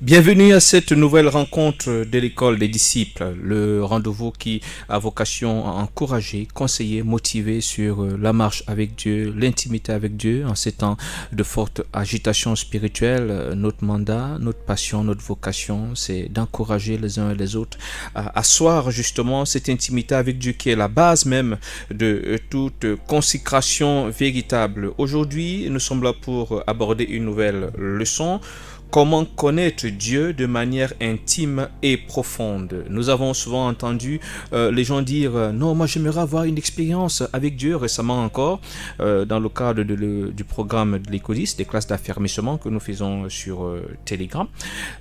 Bienvenue à cette nouvelle rencontre de l'école des disciples, le rendez-vous qui a vocation à encourager, conseiller, motiver sur la marche avec Dieu, l'intimité avec Dieu en ces temps de forte agitation spirituelle. Notre mandat, notre passion, notre vocation, c'est d'encourager les uns et les autres à asseoir justement cette intimité avec Dieu qui est la base même de toute consécration véritable. Aujourd'hui, nous sommes là pour aborder une nouvelle leçon. Comment connaître Dieu de manière intime et profonde. Nous avons souvent entendu les gens dire non, moi j'aimerais avoir une expérience avec Dieu. Récemment encore, dans le cadre du programme de l'Écodis, des classes d'affermissement que nous faisons sur Telegram,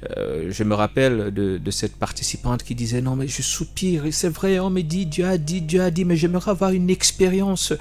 je me rappelle de cette participante qui disait non mais je soupire, et c'est vrai, on me dit, Dieu a dit, mais j'aimerais avoir une expérience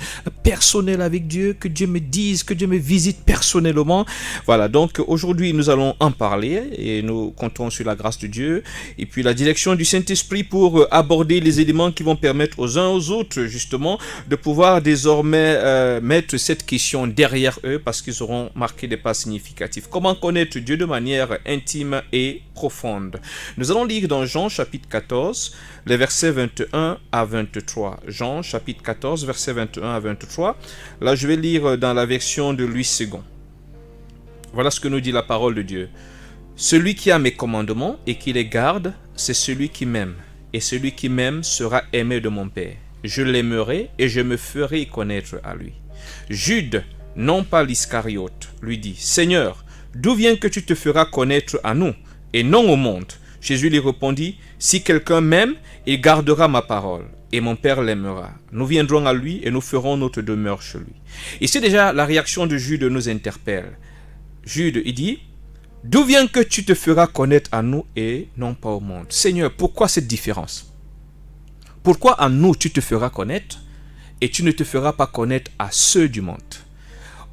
personnelle avec Dieu, que Dieu me dise, que Dieu me visite personnellement. Voilà, donc aujourd'hui nous allons en parler et nous comptons sur la grâce de Dieu et puis la direction du Saint-Esprit pour aborder les éléments qui vont permettre aux uns aux autres justement de pouvoir désormais mettre cette question derrière eux parce qu'ils auront marqué des pas significatifs. Comment connaître Dieu de manière intime et profonde? Nous allons lire dans Jean chapitre 14 les versets 21 à 23. Jean chapitre 14 versets 21 à 23. Là je vais lire dans la version de Louis II. Voilà ce que nous dit la parole de Dieu. Celui qui a mes commandements et qui les garde, c'est celui qui m'aime. Et celui qui m'aime sera aimé de mon Père. Je l'aimerai et je me ferai connaître à lui. Jude, non pas l'Iscariote, lui dit, Seigneur, d'où vient que tu te feras connaître à nous et non au monde? Jésus lui répondit, si quelqu'un m'aime, il gardera ma parole. Et mon Père l'aimera. Nous viendrons à lui et nous ferons notre demeure chez lui. Ici déjà, la réaction de Jude nous interpelle. Jude, il dit, d'où vient que tu te feras connaître à nous et non pas au monde? Seigneur, pourquoi cette différence? Pourquoi à nous tu te feras connaître et tu ne te feras pas connaître à ceux du monde?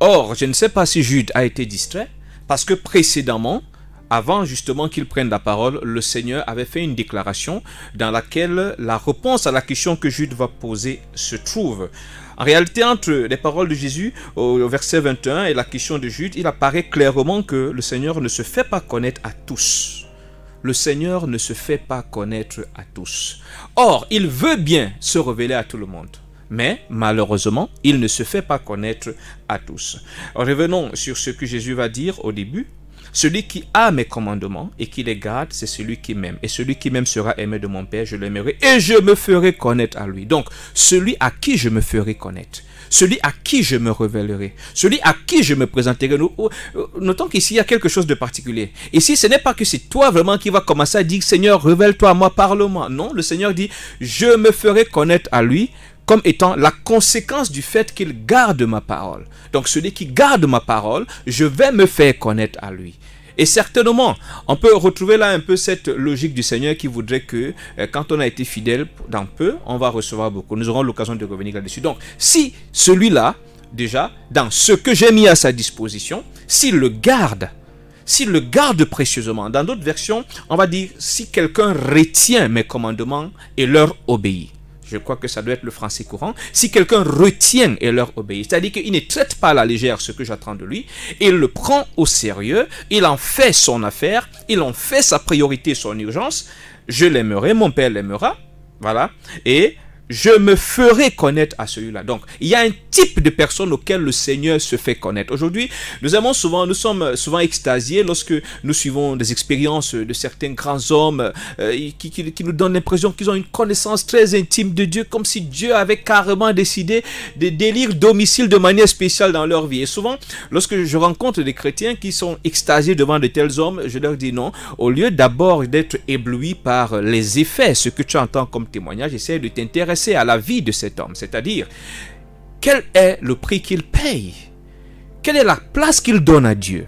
Or, je ne sais pas si Jude a été distrait, parce que précédemment, avant justement qu'il prenne la parole, le Seigneur avait fait une déclaration dans laquelle la réponse à la question que Jude va poser se trouve. En réalité, entre les paroles de Jésus au verset 21 et la question de Jude, il apparaît clairement que le Seigneur ne se fait pas connaître à tous. Le Seigneur ne se fait pas connaître à tous. Or, il veut bien se révéler à tout le monde. Mais malheureusement, il ne se fait pas connaître à tous. Revenons sur ce que Jésus va dire au début. Celui qui a mes commandements et qui les garde, c'est celui qui m'aime. Et celui qui m'aime sera aimé de mon Père, je l'aimerai et je me ferai connaître à lui. Donc, celui à qui je me ferai connaître, celui à qui je me révélerai, celui à qui je me présenterai. Notons qu'ici, il y a quelque chose de particulier. Ici, ce n'est pas que c'est toi vraiment qui vas commencer à dire, Seigneur, révèle-toi à moi, parle-moi. Non, le Seigneur dit, je me ferai connaître à lui, comme étant la conséquence du fait qu'il garde ma parole. Donc celui qui garde ma parole, je vais me faire connaître à lui. Et certainement, on peut retrouver là un peu cette logique du Seigneur qui voudrait que quand on a été fidèle dans peu, on va recevoir beaucoup. Nous aurons l'occasion de revenir là-dessus. Donc, si celui-là, déjà, dans ce que j'ai mis à sa disposition, s'il le garde précieusement, dans d'autres versions, on va dire si quelqu'un retient mes commandements et leur obéit. Je crois que ça doit être le français courant. Si quelqu'un retient et leur obéit, c'est-à-dire qu'il ne traite pas à la légère ce que j'attends de lui, il le prend au sérieux, il en fait son affaire, il en fait sa priorité, son urgence, je l'aimerai, mon Père l'aimera, voilà, et je me ferai connaître à celui-là. Donc, il y a un type de personne auquel le Seigneur se fait connaître. Aujourd'hui, nous sommes souvent extasiés lorsque nous suivons des expériences de certains grands hommes qui nous donnent l'impression qu'ils ont une connaissance très intime de Dieu, comme si Dieu avait carrément décidé de d'élire domicile de manière spéciale dans leur vie. Et souvent, lorsque je rencontre des chrétiens qui sont extasiés devant de tels hommes, je leur dis non. Au lieu d'abord d'être ébloui par les effets, ce que tu entends comme témoignage, essaie de t'intéresser à la vie de cet homme, c'est-à-dire quel est le prix qu'il paye, quelle est la place qu'il donne à Dieu,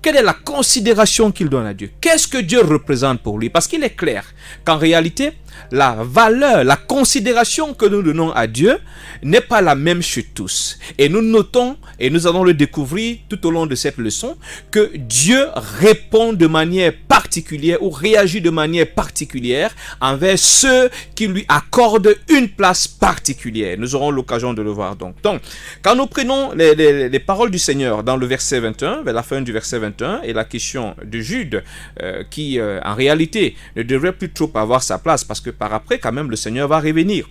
quelle est la considération qu'il donne à Dieu, qu'est-ce que Dieu représente pour lui, parce qu'il est clair qu'en réalité la valeur, la considération que nous donnons à Dieu n'est pas la même chez tous. Et nous notons, et nous allons le découvrir tout au long de cette leçon, que Dieu répond de manière particulière ou réagit de manière particulière envers ceux qui lui accordent une place particulière. Nous aurons l'occasion de le voir donc. Donc, quand nous prenons les paroles du Seigneur dans le verset 21, vers la fin du verset 21, 21 et la question de Jude, qui en réalité ne devrait plus trop avoir sa place, parce que par après, quand même, le Seigneur va revenir.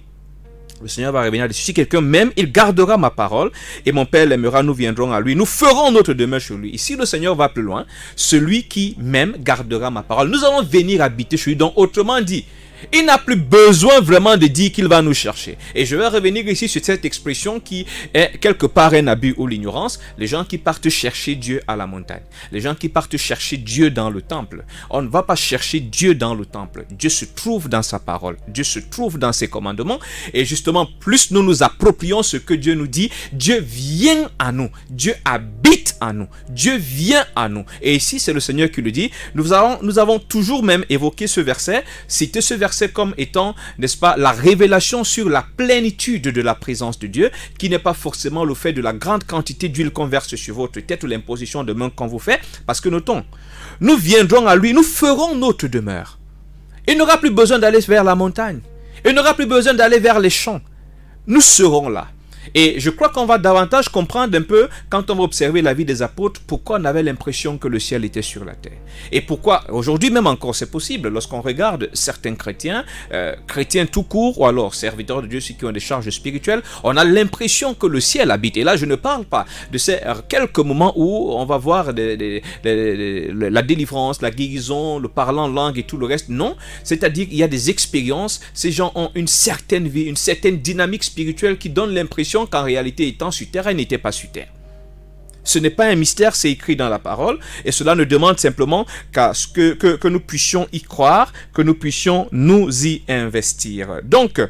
Le Seigneur va revenir. Si quelqu'un m'aime, il gardera ma parole, et mon Père l'aimera, nous viendrons à lui. Nous ferons notre demeure sur lui. Ici, le Seigneur va plus loin. Celui qui m'aime gardera ma parole. Nous allons venir habiter chez lui. Donc, autrement dit, il n'a plus besoin vraiment de dire qu'il va nous chercher. Et je vais revenir ici sur cette expression qui est quelque part un abus ou l'ignorance. Les gens qui partent chercher Dieu à la montagne. Les gens qui partent chercher Dieu dans le temple. On ne va pas chercher Dieu dans le temple. Dieu se trouve dans sa parole. Dieu se trouve dans ses commandements. Et justement, plus nous nous approprions ce que Dieu nous dit, Dieu vient à nous. Dieu habite à nous. Dieu vient à nous. Et ici, c'est le Seigneur qui le dit. Nous avons toujours même évoqué ce verset, cité ce verset comme étant, n'est-ce pas, la révélation sur la plénitude de la présence de Dieu, qui n'est pas forcément le fait de la grande quantité d'huile qu'on verse sur votre tête ou l'imposition de main qu'on vous fait, parce que notons, nous viendrons à lui, nous ferons notre demeure. Il n'aura plus besoin d'aller vers la montagne, il n'aura plus besoin d'aller vers les champs, nous serons là. Et je crois qu'on va davantage comprendre un peu, quand on va observer la vie des apôtres, pourquoi on avait l'impression que le ciel était sur la terre. Et pourquoi, aujourd'hui même encore, c'est possible, lorsqu'on regarde certains chrétiens, chrétiens tout court, ou alors serviteurs de Dieu, ceux qui ont des charges spirituelles, on a l'impression que le ciel habite. Et là, je ne parle pas de ces quelques moments où on va voir la délivrance, la guérison, le parlant en langue et tout le reste. Non, c'est-à-dire qu'il y a des expériences, ces gens ont une certaine vie, une certaine dynamique spirituelle qui donne l'impression qu'en réalité, étant sur terre, elle n'était pas sur terre. Ce n'est pas un mystère, c'est écrit dans la parole, et cela ne demande simplement qu'à ce que nous puissions y croire, que nous puissions nous y investir. Donc,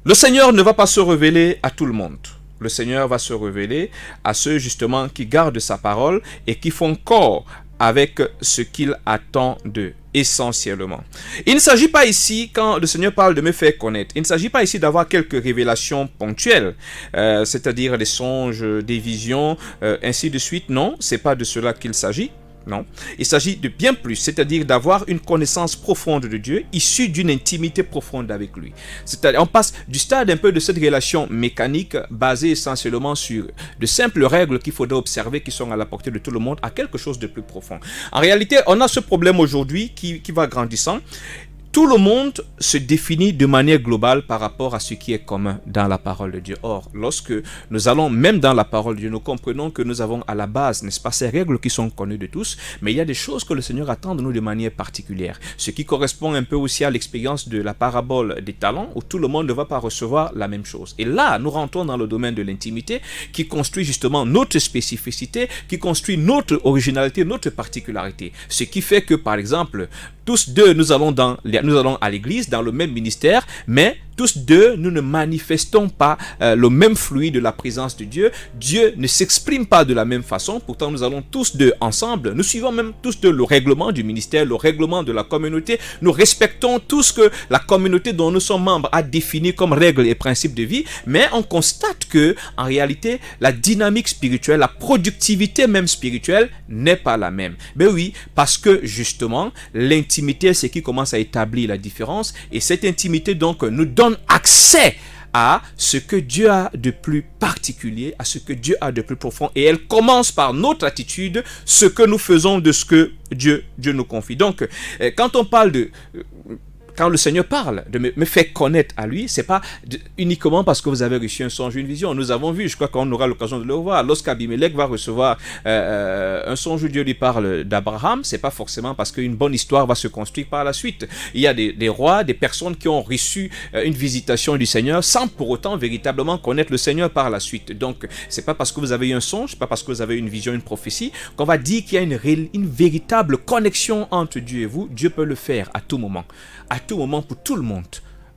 le Seigneur ne va pas se révéler à tout le monde. Le Seigneur va se révéler à ceux justement qui gardent sa parole et qui font corps avec ce qu'il attend d'eux, essentiellement. Il ne s'agit pas ici, quand le Seigneur parle de me faire connaître, il ne s'agit pas ici d'avoir quelques révélations ponctuelles, c'est-à-dire des songes, des visions, ainsi de suite. Non, c'est pas de cela qu'il s'agit. Non, il s'agit de bien plus, c'est-à-dire d'avoir une connaissance profonde de Dieu, issue d'une intimité profonde avec lui. C'est-à-dire, on passe du stade un peu de cette relation mécanique, basée essentiellement sur de simples règles qu'il faudrait observer, qui sont à la portée de tout le monde, à quelque chose de plus profond. En réalité, on a ce problème aujourd'hui qui va grandissant. Tout le monde se définit de manière globale par rapport à ce qui est commun dans la parole de Dieu. Or, lorsque nous allons même dans la parole de Dieu, nous comprenons que nous avons à la base, n'est-ce pas, ces règles qui sont connues de tous, mais il y a des choses que le Seigneur attend de nous de manière particulière. Ce qui correspond un peu aussi à l'expérience de la parabole des talents, où tout le monde ne va pas recevoir la même chose. Et là, nous rentrons dans le domaine de l'intimité, qui construit justement notre spécificité, qui construit notre originalité, notre particularité. Ce qui fait que, par exemple, tous deux, nous allons à l'église, dans le même ministère, mais tous deux, nous ne manifestons pas le même fluide de la présence de Dieu. Dieu ne s'exprime pas de la même façon. Pourtant, nous allons tous deux ensemble. Nous suivons même tous deux le règlement du ministère, le règlement de la communauté. Nous respectons tout ce que la communauté dont nous sommes membres a défini comme règles et principes de vie. Mais on constate que, en réalité, la dynamique spirituelle, la productivité même spirituelle n'est pas la même. Ben oui, parce que justement, l'intimité, c'est qui commence à établir la différence. Et cette intimité, donc, nous donne accès à ce que Dieu a de plus particulier, à ce que Dieu a de plus profond. Et elle commence par notre attitude, ce que nous faisons de ce que Dieu nous confie. Donc, quand on parle de... Quand le Seigneur parle de me faire connaître à lui, c'est pas uniquement parce que vous avez reçu un songe, une vision. Nous avons vu, je crois qu'on aura l'occasion de le voir, lorsqu'Abimelech va recevoir un songe où Dieu lui parle d'Abraham, c'est pas forcément parce qu'une bonne histoire va se construire par la suite. Il y a des rois, des personnes qui ont reçu une visitation du Seigneur sans pour autant véritablement connaître le Seigneur par la suite. Donc, c'est pas parce que vous avez eu un songe, c'est pas parce que vous avez une vision, une prophétie, qu'on va dire qu'il y a une véritable connexion entre Dieu et vous. Dieu peut le faire à tout moment. À tout moment, pour tout le monde.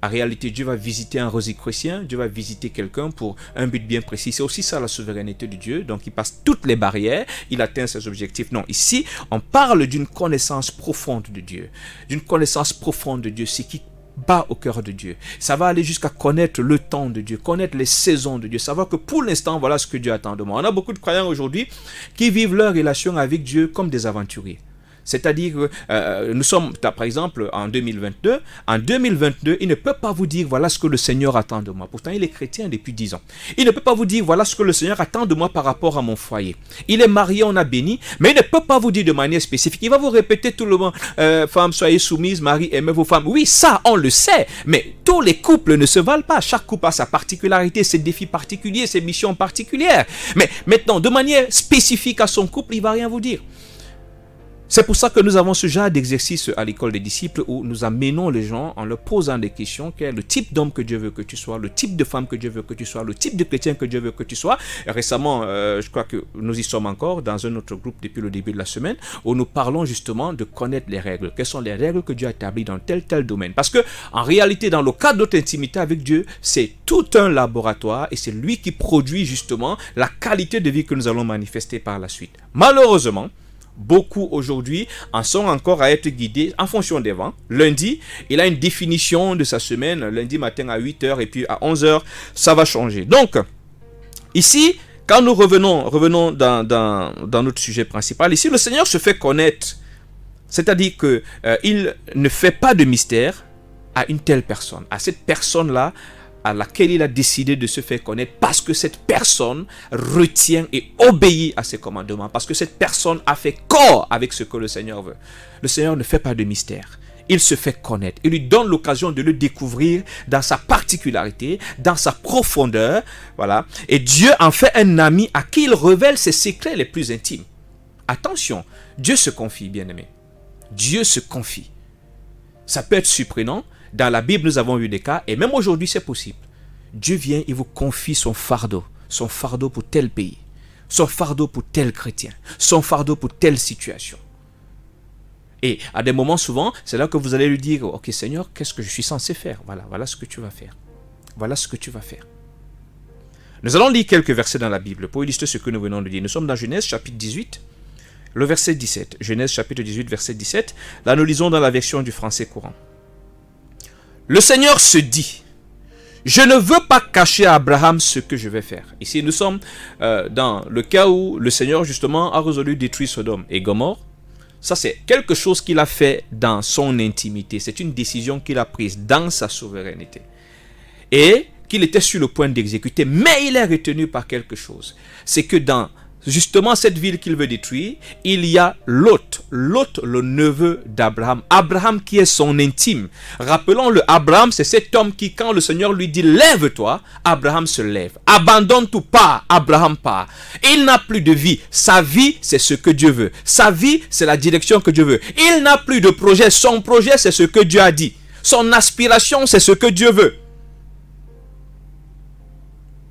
En réalité, Dieu va visiter un rosicrucien, Dieu va visiter quelqu'un pour un but bien précis. C'est aussi ça la souveraineté de Dieu. Donc, il passe toutes les barrières, il atteint ses objectifs. Non, ici, on parle d'une connaissance profonde de Dieu. D'une connaissance profonde de Dieu, c'est qui bat au cœur de Dieu. Ça va aller jusqu'à connaître le temps de Dieu, connaître les saisons de Dieu, savoir que pour l'instant, voilà ce que Dieu attend de moi. On a beaucoup de croyants aujourd'hui qui vivent leur relation avec Dieu comme des aventuriers. C'est-à-dire, nous sommes, par exemple, en 2022. En 2022, il ne peut pas vous dire, voilà ce que le Seigneur attend de moi. Pourtant, il est chrétien depuis 10 ans. Il ne peut pas vous dire, voilà ce que le Seigneur attend de moi par rapport à mon foyer. Il est marié, on a béni, mais il ne peut pas vous dire de manière spécifique. Il va vous répéter tout le monde, femmes, soyez soumises, mari, aimez vos femmes. Oui, ça, on le sait, mais tous les couples ne se valent pas. Chaque couple a sa particularité, ses défis particuliers, ses missions particulières. Mais maintenant, de manière spécifique à son couple, il ne va rien vous dire. C'est pour ça que nous avons ce genre d'exercice à l'école des disciples où nous amenons les gens en leur posant des questions. Quel est le type d'homme que Dieu veut que tu sois, le type de femme que Dieu veut que tu sois, le type de chrétien que Dieu veut que tu sois. Et récemment, je crois que nous y sommes encore dans un autre groupe depuis le début de la semaine où nous parlons justement de connaître les règles. Quelles sont les règles que Dieu a établies dans tel domaine. Parce que en réalité, dans le cadre de notre intimité avec Dieu, c'est tout un laboratoire et c'est lui qui produit justement la qualité de vie que nous allons manifester par la suite. Malheureusement, beaucoup aujourd'hui en sont encore à être guidés en fonction des vents. Lundi, il a une définition de sa semaine, lundi matin à 8h et puis à 11h, ça va changer. Donc, ici, quand nous revenons dans notre sujet principal, ici le Seigneur se fait connaître, c'est-à-dire qu'il ne fait pas de mystère à une telle personne, à cette personne-là, à laquelle il a décidé de se faire connaître parce que cette personne retient et obéit à ses commandements, parce que cette personne a fait corps avec ce que le Seigneur veut. Le Seigneur ne fait pas de mystère. Il se fait connaître. Il lui donne l'occasion de le découvrir dans sa particularité, dans sa profondeur. Voilà. Et Dieu en fait un ami à qui il révèle ses secrets les plus intimes. Attention, Dieu se confie, bien-aimé. Dieu se confie. Ça peut être surprenant. Dans la Bible, nous avons eu des cas, et même aujourd'hui, c'est possible. Dieu vient, il vous confie son fardeau pour tel pays, son fardeau pour tel chrétien, son fardeau pour telle situation. Et à des moments souvent, c'est là que vous allez lui dire, ok Seigneur, qu'est-ce que je suis censé faire? Voilà ce que tu vas faire. Voilà ce que tu vas faire. Nous allons lire quelques versets dans la Bible pour illustrer ce que nous venons de dire. Nous sommes dans Genèse chapitre 18, le verset 17. Genèse chapitre 18, verset 17. Là, nous lisons dans la version du français courant. Le Seigneur se dit, je ne veux pas cacher à Abraham ce que je vais faire. Ici, nous sommes dans le cas où le Seigneur, justement, a résolu détruire Sodome et Gomorrhe. Ça, c'est quelque chose qu'il a fait dans son intimité. C'est une décision qu'il a prise dans sa souveraineté. Et qu'il était sur le point d'exécuter. Mais il est retenu par quelque chose. C'est que dans justement cette ville qu'il veut détruire, il y a Lot, le neveu d'Abraham. Abraham qui est son intime. Rappelons-le, Abraham, c'est cet homme qui, quand le Seigneur lui dit « Lève-toi », Abraham se lève. Abandonne tout, part, Abraham part. Il n'a plus de vie. Sa vie, c'est ce que Dieu veut. Sa vie, c'est la direction que Dieu veut. Il n'a plus de projet. Son projet, c'est ce que Dieu a dit. Son aspiration, c'est ce que Dieu veut.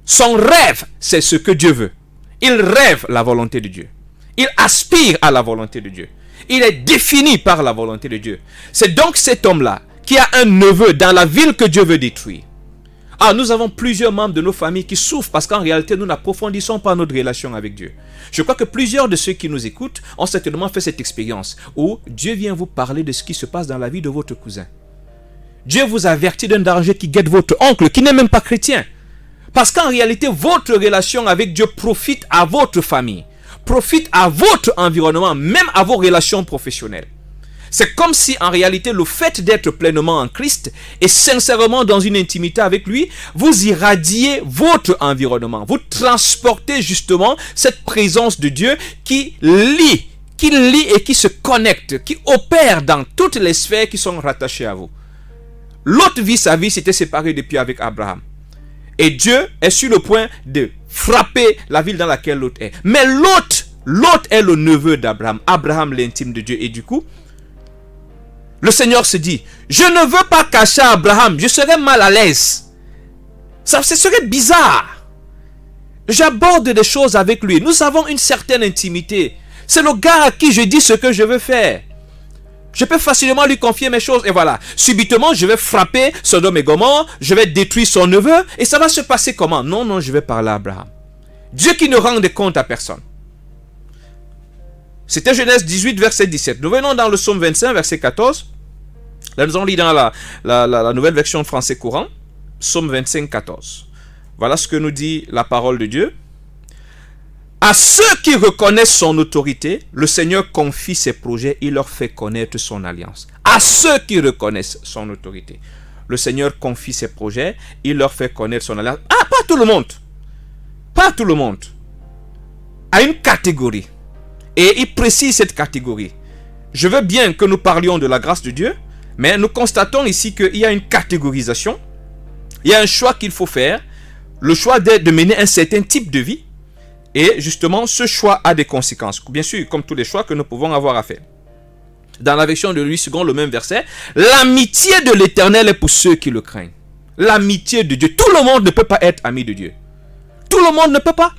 Son rêve, c'est ce que Dieu veut. Il rêve la volonté de Dieu. Il aspire à la volonté de Dieu. Il est défini par la volonté de Dieu. C'est donc cet homme-là qui a un neveu dans la ville que Dieu veut détruire. Ah, nous avons plusieurs membres de nos familles qui souffrent parce qu'en réalité, nous n'approfondissons pas notre relation avec Dieu. Je crois que plusieurs de ceux qui nous écoutent ont certainement fait cette expérience où Dieu vient vous parler de ce qui se passe dans la vie de votre cousin. Dieu vous avertit d'un danger qui guette votre oncle qui n'est même pas chrétien. Parce qu'en réalité, votre relation avec Dieu profite à votre famille, profite à votre environnement, même à vos relations professionnelles. C'est comme si en réalité le fait d'être pleinement en Christ et sincèrement dans une intimité avec lui, vous irradiez votre environnement. Vous transportez justement cette présence de Dieu qui lie et qui se connecte, qui opère dans toutes les sphères qui sont rattachées à vous. L'autre vit sa vie, s'était séparé depuis avec Abraham. Et Dieu est sur le point de frapper la ville dans laquelle Lot est. Mais Lot est le neveu d'Abraham. Abraham l'intime de Dieu. Et du coup, le Seigneur se dit, je ne veux pas cacher à Abraham, je serais mal à l'aise. Ça serait bizarre. J'aborde des choses avec lui. Nous avons une certaine intimité. C'est le gars à qui je dis ce que je veux faire. Je peux facilement lui confier mes choses et voilà. Subitement, je vais frapper Sodome et Gomorrhe, je vais détruire son neveu et ça va se passer comment? Non, je vais parler à Abraham. Dieu qui ne rend des comptes à personne. C'était Genèse 18, verset 17. Nous venons dans le psaume 25, verset 14. Là, nous allons lire dans la nouvelle version français courant. Psaume 25, 14. Voilà ce que nous dit la parole de Dieu. À ceux qui reconnaissent son autorité, le Seigneur confie ses projets, il leur fait connaître son alliance. À ceux qui reconnaissent son autorité, le Seigneur confie ses projets, il leur fait connaître son alliance. Ah, pas tout le monde. Pas tout le monde. À une catégorie. Et il précise cette catégorie. Je veux bien que nous parlions de la grâce de Dieu, mais nous constatons ici qu'il y a une catégorisation. Il y a un choix qu'il faut faire. Le choix de mener un certain type de vie. Et justement, ce choix a des conséquences. Bien sûr, comme tous les choix que nous pouvons avoir à faire. Dans la version de Louis II, le même verset. L'amitié de l'Éternel est pour ceux qui le craignent. L'amitié de Dieu. Tout le monde ne peut pas être ami de Dieu. Tout le monde ne peut pas.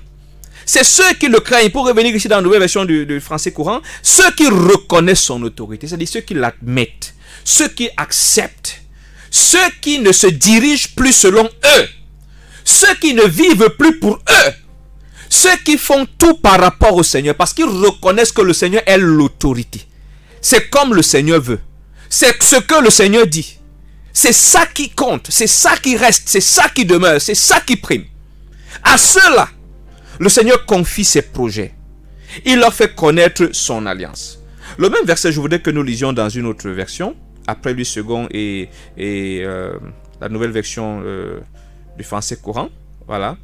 C'est ceux qui le craignent. Pour revenir ici dans la nouvelle version du français courant. Ceux qui reconnaissent son autorité. C'est-à-dire ceux qui l'admettent. Ceux qui acceptent. Ceux qui ne se dirigent plus selon eux. Ceux qui ne vivent plus pour eux. Ceux qui font tout par rapport au Seigneur, parce qu'ils reconnaissent que le Seigneur est l'autorité. C'est comme le Seigneur veut. C'est ce que le Seigneur dit. C'est ça qui compte, c'est ça qui reste, c'est ça qui demeure, c'est ça qui prime. À ceux-là, le Seigneur confie ses projets. Il leur fait connaître son alliance. Le même verset, je voudrais que nous lisions dans une autre version, après Louis II et la nouvelle version du français courant. Voilà.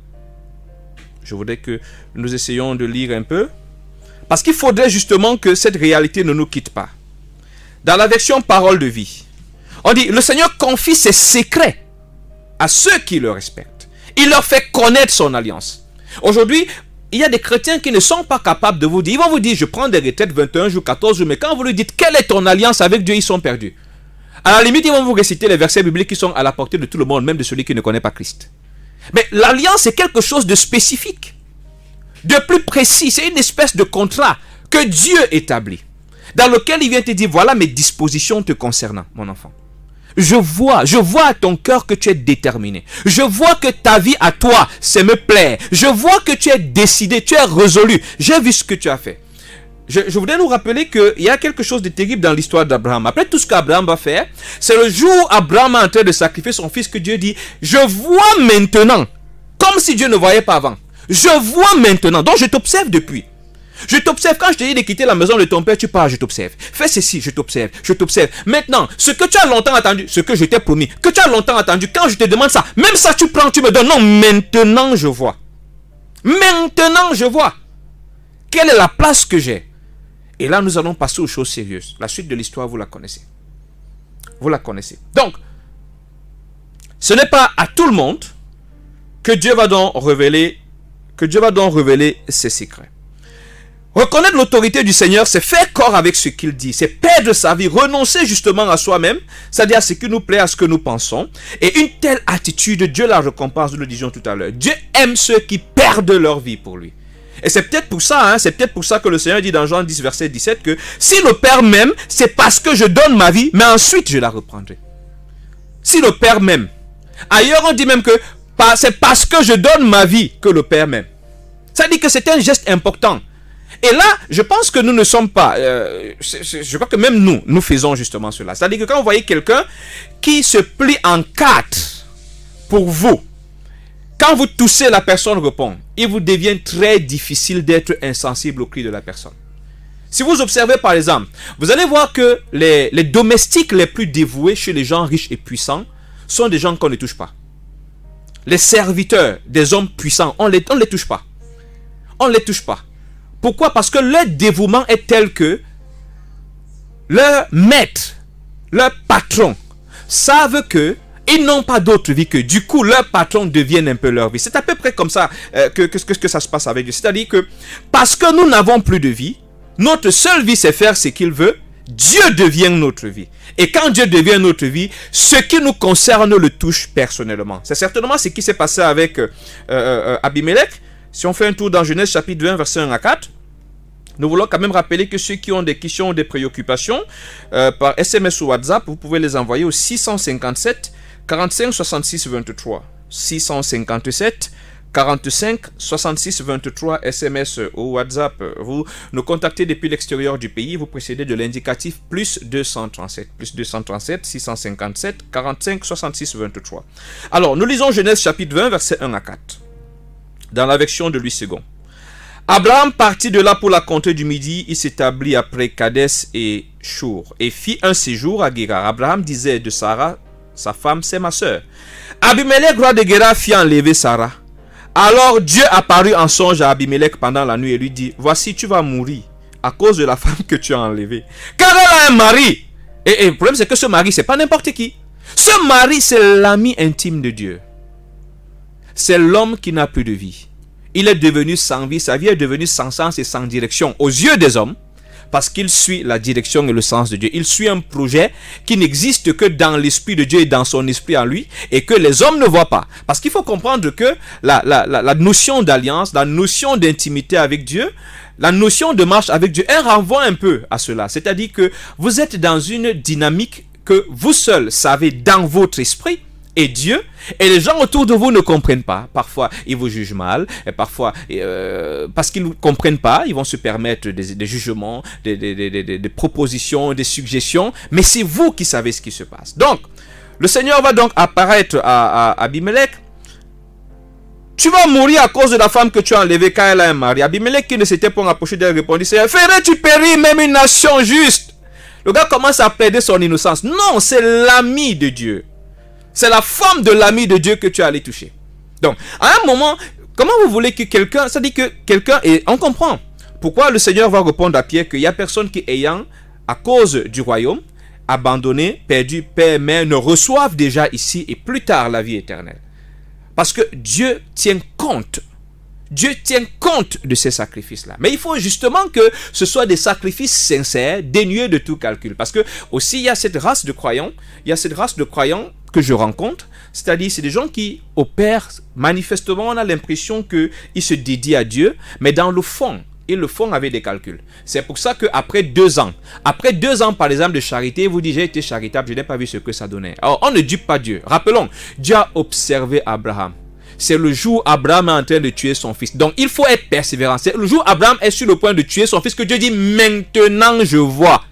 Je voudrais que nous essayions de lire un peu. Parce qu'il faudrait justement que cette réalité ne nous quitte pas. Dans la version parole de vie, on dit, le Seigneur confie ses secrets à ceux qui le respectent. Il leur fait connaître son alliance. Aujourd'hui, il y a des chrétiens qui ne sont pas capables de vous dire, ils vont vous dire, je prends des retraites 21 jours, 14 jours, mais quand vous lui dites, quelle est ton alliance avec Dieu, ils sont perdus. À la limite, ils vont vous réciter les versets bibliques qui sont à la portée de tout le monde, même de celui qui ne connaît pas Christ. Mais l'alliance est quelque chose de spécifique, de plus précis. C'est une espèce de contrat que Dieu établit, dans lequel il vient te dire, voilà mes dispositions te concernant, mon enfant. Je vois à ton cœur que tu es déterminé. Je vois que ta vie à toi, c'est me plaire. Je vois que tu es décidé, tu es résolu. J'ai vu ce que tu as fait. Je voudrais nous rappeler qu'il y a quelque chose de terrible dans l'histoire d'Abraham. Après tout ce qu'Abraham va faire, c'est le jour où Abraham est en train de sacrifier son fils que Dieu dit, je vois maintenant, comme si Dieu ne voyait pas avant. Je vois maintenant, donc je t'observe depuis. Je t'observe, quand je te dis de quitter la maison de ton père, tu pars, je t'observe. Fais ceci, je t'observe, je t'observe. Maintenant, ce que tu as longtemps attendu, ce que je t'ai promis, que tu as longtemps attendu, quand je te demande ça, même ça tu prends, tu me donnes. Non, maintenant je vois. Maintenant je vois. Quelle est la place que j'ai? Et là, nous allons passer aux choses sérieuses. La suite de l'histoire, vous la connaissez. Vous la connaissez. Donc, ce n'est pas à tout le monde que Dieu va donc révéler ses secrets. Reconnaître l'autorité du Seigneur, c'est faire corps avec ce qu'il dit. C'est perdre sa vie, renoncer justement à soi-même, c'est-à-dire à ce qui nous plaît, à ce que nous pensons. Et une telle attitude, Dieu la récompense, nous le disions tout à l'heure. Dieu aime ceux qui perdent leur vie pour lui. Et c'est peut-être pour ça, que le Seigneur dit dans Jean 10, verset 17, que si le Père m'aime, c'est parce que je donne ma vie, mais ensuite je la reprendrai. Si le Père m'aime. Ailleurs, on dit même que c'est parce que je donne ma vie que le Père m'aime. Ça dit que c'est un geste important. Et là, je pense que nous ne sommes pas... je crois que même nous faisons justement cela. C'est-à-dire que quand vous voyez quelqu'un qui se plie en quatre pour vous, quand vous toussez, la personne répond. Il vous devient très difficile d'être insensible au cri de la personne. Si vous observez par exemple, vous allez voir que les domestiques les plus dévoués chez les gens riches et puissants sont des gens qu'on ne touche pas. Les serviteurs des hommes puissants, on les touche pas. On ne les touche pas. Pourquoi? Parce que leur dévouement est tel que leur maître, leur patron, savent que ils n'ont pas d'autre vie que du coup leur patron devienne un peu leur vie. C'est à peu près comme ça que ça se passe avec Dieu. C'est-à-dire que parce que nous n'avons plus de vie, notre seule vie c'est faire ce qu'il veut. Dieu devient notre vie. Et quand Dieu devient notre vie, ce qui nous concerne le touche personnellement. C'est certainement ce qui s'est passé avec Abimelech. Si on fait un tour dans Genèse chapitre 20 verset 1 à 4, nous voulons quand même rappeler que ceux qui ont des questions ou des préoccupations, par SMS ou WhatsApp, vous pouvez les envoyer au 657 45 66 23. 657 45 66 23 SMS ou WhatsApp. Vous nous contactez depuis l'extérieur du pays, vous précédez de l'indicatif plus 237. Plus 237 657 45 66 23. Alors, nous lisons Genèse chapitre 20 verset 1 à 4. Dans la version de Louis II. Abraham partit de là pour la contrée du Midi. Il s'établit après Kadès et Chour et fit un séjour à Guérar. Abraham disait de Sarah, sa femme, c'est ma sœur. Abimelech, roi de Guérar, fit enlever Sarah. Alors Dieu apparut en songe à Abimelech pendant la nuit et lui dit, voici, tu vas mourir à cause de la femme que tu as enlevée. Car elle a un mari. Et le problème, c'est que ce mari, c'est pas n'importe qui. Ce mari, c'est l'ami intime de Dieu. C'est l'homme qui n'a plus de vie. Il est devenu sans vie, sa vie est devenue sans sens et sans direction aux yeux des hommes, parce qu'il suit la direction et le sens de Dieu. Il suit un projet qui n'existe que dans l'esprit de Dieu et dans son esprit en lui, et que les hommes ne voient pas. Parce qu'il faut comprendre que la notion d'alliance, la notion d'intimité avec Dieu, la notion de marche avec Dieu, elle renvoie un peu à cela. C'est-à-dire que vous êtes dans une dynamique que vous seuls savez dans votre esprit, et Dieu, et les gens autour de vous ne comprennent pas. Parfois, ils vous jugent mal, et parfois, parce qu'ils ne comprennent pas, ils vont se permettre des jugements, des propositions, des suggestions, mais c'est vous qui savez ce qui se passe. Donc, le Seigneur va donc apparaître à Abimelech. Tu vas mourir à cause de la femme que tu as enlevée car elle a un mari. Abimelech, qui ne s'était pas approché d'elle, répondit, Seigneur, ferais-tu périr même une nation juste? Le gars commence à plaider son innocence. Non, c'est l'ami de Dieu. C'est la femme de l'ami de Dieu que tu es allé toucher. Donc, à un moment, comment vous voulez que quelqu'un... Ça dit que quelqu'un... Et on comprend pourquoi le Seigneur va répondre à Pierre qu'il n'y a personne qui, ayant, à cause du royaume, abandonné, perdu, père, mère, ne reçoivent déjà ici et plus tard la vie éternelle. Parce que Dieu tient compte. Dieu tient compte de ces sacrifices-là. Mais il faut justement que ce soit des sacrifices sincères, dénués de tout calcul. Parce que aussi, il y a cette race de croyants, que je rencontre, c'est-à-dire c'est des gens qui opèrent, manifestement on a l'impression qu'ils se dédient à Dieu, mais dans le fond, ils le font avec des calculs. C'est pour ça qu'après 2 ans, par exemple de charité, vous dites j'ai été charitable, je n'ai pas vu ce que ça donnait. Alors on ne dupe pas Dieu. Rappelons, Dieu a observé Abraham. C'est le jour où Abraham est en train de tuer son fils. Donc il faut être persévérant. C'est le jour où Abraham est sur le point de tuer son fils que Dieu dit maintenant je vois.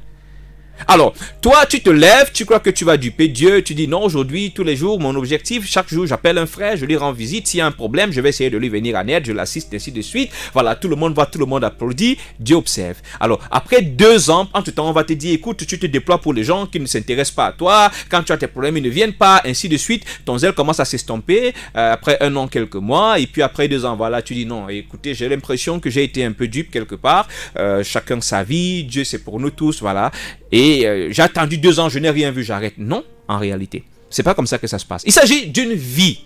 Alors, toi, tu te lèves, tu crois que tu vas duper Dieu, tu dis non, aujourd'hui, tous les jours, mon objectif, chaque jour, j'appelle un frère, je lui rends visite, s'il y a un problème, je vais essayer de lui venir en aide, je l'assiste, ainsi de suite. Voilà, tout le monde voit, tout le monde applaudit, Dieu observe. Alors, après 2 ans, entre-temps, on va te dire, écoute, tu te déploies pour les gens qui ne s'intéressent pas à toi, quand tu as tes problèmes, ils ne viennent pas, ainsi de suite. Ton zèle commence à s'estomper, après 1 an, quelques mois, et puis après 2 ans, voilà, tu dis non, écoutez, j'ai l'impression que j'ai été un peu dupe quelque part, chacun sa vie, Dieu c'est pour nous tous, voilà. Et j'ai attendu 2 ans, je n'ai rien vu, j'arrête. Non, en réalité, c'est pas comme ça que ça se passe. Il s'agit d'une vie.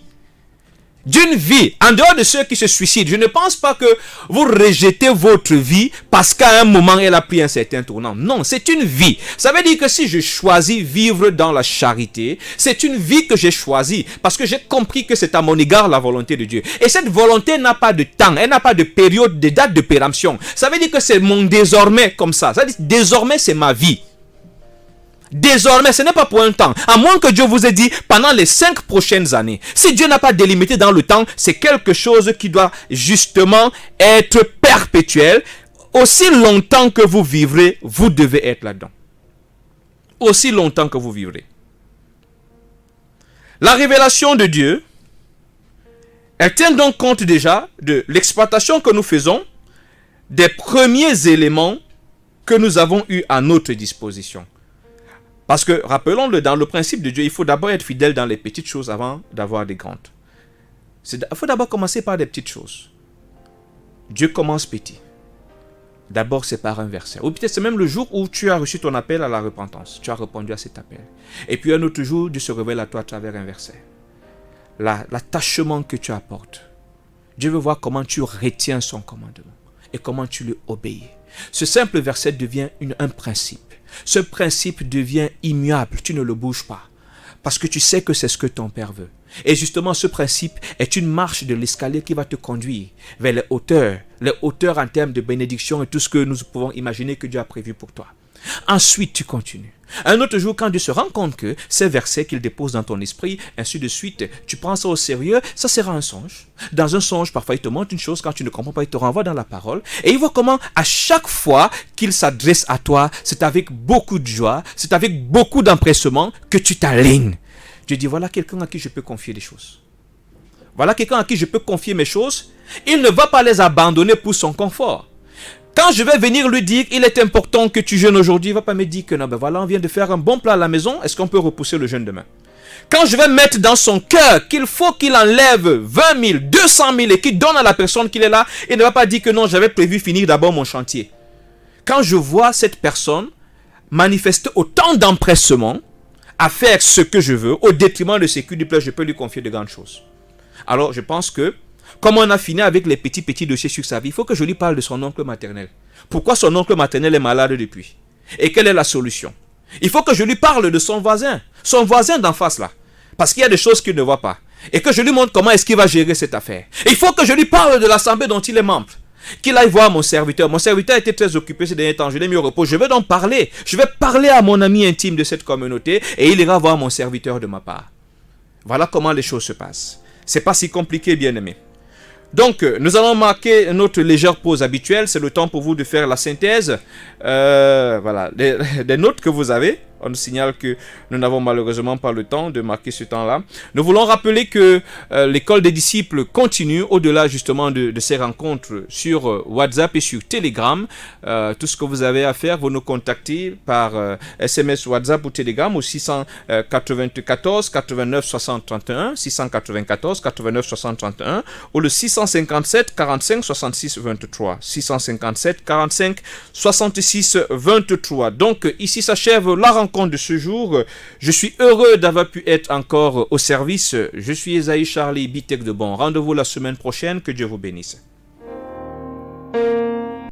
D'une vie. En dehors de ceux qui se suicident, je ne pense pas que vous rejetez votre vie parce qu'à un moment, elle a pris un certain tournant. Non, c'est une vie. Ça veut dire que si je choisis vivre dans la charité, c'est une vie que j'ai choisie parce que j'ai compris que c'est à mon égard la volonté de Dieu. Et cette volonté n'a pas de temps, elle n'a pas de période, de date de péremption. Ça veut dire que c'est mon désormais comme ça. Ça veut dire désormais, c'est ma vie. Désormais, ce n'est pas pour un temps. À moins que Dieu vous ait dit pendant les 5 prochaines années. Si Dieu n'a pas délimité dans le temps, c'est quelque chose qui doit justement être perpétuel. Aussi longtemps que vous vivrez, vous devez être là-dedans. Aussi longtemps que vous vivrez. La révélation de Dieu, elle tient donc compte déjà de l'exploitation que nous faisons des premiers éléments que nous avons eus à notre disposition. Parce que, rappelons-le, dans le principe de Dieu, il faut d'abord être fidèle dans les petites choses avant d'avoir des grandes. Il faut d'abord commencer par des petites choses. Dieu commence petit. D'abord, c'est par un verset. Ou peut-être c'est même le jour où tu as reçu ton appel à la repentance. Tu as répondu à cet appel. Et puis un autre jour, Dieu se révèle à toi à travers un verset. L'attachement que tu apportes. Dieu veut voir comment tu retiens son commandement et comment tu lui obéis. Ce simple verset devient un principe. Ce principe devient immuable, tu ne le bouges pas. Parce que tu sais que c'est ce que ton Père veut. Et justement, ce principe est une marche de l'escalier qui va te conduire vers les hauteurs en termes de bénédiction et tout ce que nous pouvons imaginer que Dieu a prévu pour toi. Ensuite, tu continues. Un autre jour, quand Dieu se rend compte que ces versets qu'il dépose dans ton esprit, ainsi de suite, tu prends ça au sérieux, ça sera un songe. Dans un songe, parfois, il te montre une chose, quand tu ne comprends pas, il te renvoie dans la parole. Et il voit comment, à chaque fois qu'il s'adresse à toi, c'est avec beaucoup de joie, c'est avec beaucoup d'empressement que tu t'alignes. Dieu dit, voilà quelqu'un à qui je peux confier des choses. Voilà quelqu'un à qui je peux confier mes choses, Il ne va pas les abandonner pour son confort. Quand je vais venir lui dire, il est important que tu jeûnes aujourd'hui, il ne va pas me dire que non, ben voilà, on vient de faire un bon plat à la maison, est-ce qu'on peut repousser le jeûne demain? Quand je vais mettre dans son cœur qu'il faut qu'il enlève 20 000, 200 000 et qu'il donne à la personne qu'il est là, il ne va pas dire que non, j'avais prévu finir d'abord mon chantier. Quand je vois cette personne manifester autant d'empressement à faire ce que je veux, au détriment de ce qui lui plaît, je peux lui confier de grandes choses. Alors je pense que, comme on a fini avec les petits dossiers sur sa vie, il faut que je lui parle de son oncle maternel. Pourquoi son oncle maternel est malade depuis? Et quelle est la solution? Il faut que je lui parle de son voisin d'en face là. Parce qu'il y a des choses qu'il ne voit pas. Et que je lui montre comment est-ce qu'il va gérer cette affaire. Il faut que je lui parle de l'assemblée dont il est membre. Qu'il aille voir mon serviteur. Mon serviteur était très occupé ces derniers temps. Je l'ai mis au repos. Je vais donc parler. Je vais parler à mon ami intime de cette communauté. Et il ira voir mon serviteur de ma part. Voilà comment les choses se passent. C'est pas si compliqué, bien aimé. Donc, nous allons marquer notre légère pause habituelle. C'est le temps pour vous de faire la synthèse. Voilà, des notes que vous avez. On nous signale que nous n'avons malheureusement pas le temps de marquer ce temps-là. Nous voulons rappeler que l'école des disciples continue au-delà justement de ces rencontres sur WhatsApp et sur Telegram. Tout ce que vous avez à faire, vous nous contactez par SMS, WhatsApp ou Telegram au 694 89 60 31, 694 89 60 31 ou le 657 45 66 23, 657 45 66 23. Donc ici s'achève la rencontre de ce jour. Je suis heureux d'avoir pu être encore au service. Je suis Esaïe Charlie Bitek de Bon. Rendez-vous la semaine prochaine. Que Dieu vous bénisse.